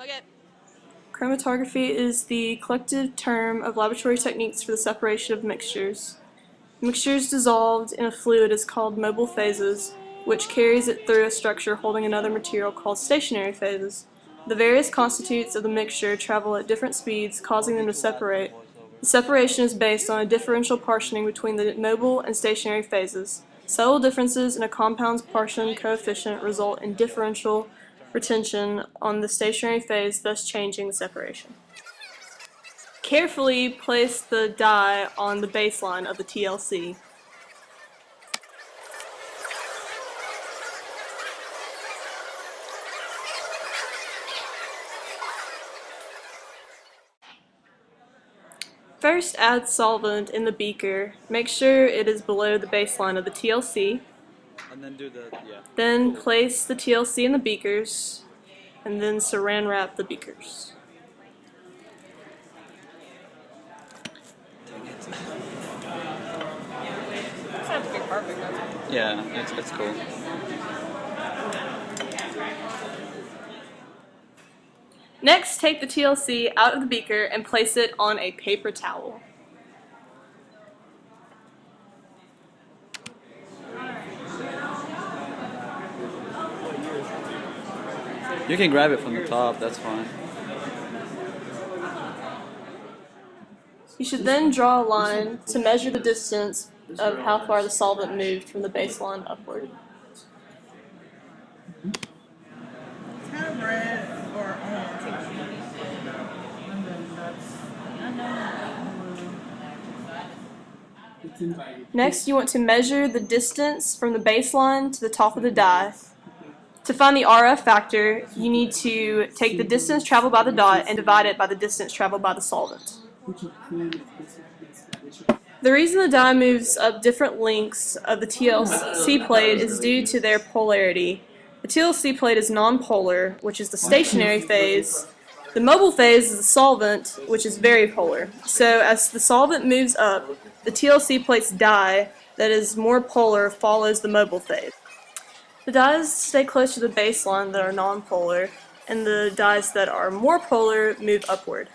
Okay. Chromatography is the collective term of laboratory techniques for the separation of mixtures. Mixtures dissolved in a fluid is called mobile phases, which carries it through a structure holding another material called stationary phases. The various constituents of the mixture travel at different speeds, causing them to separate. The separation is based on a differential partitioning between the mobile and stationary phases. Subtle differences in a compound's partition coefficient result in differential retention on the stationary phase, thus changing the separation. Carefully place the dye on the baseline of the TLC. First, add solvent in the beaker. Make sure it is below the baseline of the TLC. And then do the, yeah. Then place the TLC in the beakers, and then saran wrap the beakers. This has to be perfect. Yeah, it's cool. Next, take the TLC out of the beaker and place it on a paper towel. You can grab it from the top, that's fine. You should then draw a line to measure the distance of how far the solvent moved from the baseline upward. It's kind of red or orange. Next, you want to measure the distance from the baseline to the top of the die. To find the RF factor, you need to take the distance traveled by the dot and divide it by the distance traveled by the solvent. The reason the dye moves up different lengths of the TLC plate is due to their polarity. The TLC plate is nonpolar, which is the stationary phase. The mobile phase is the solvent, which is very polar. So as the solvent moves up, the TLC plate's dye that is more polar follows the mobile phase. The dyes stay close to the baseline that are nonpolar, and the dyes that are more polar move upward.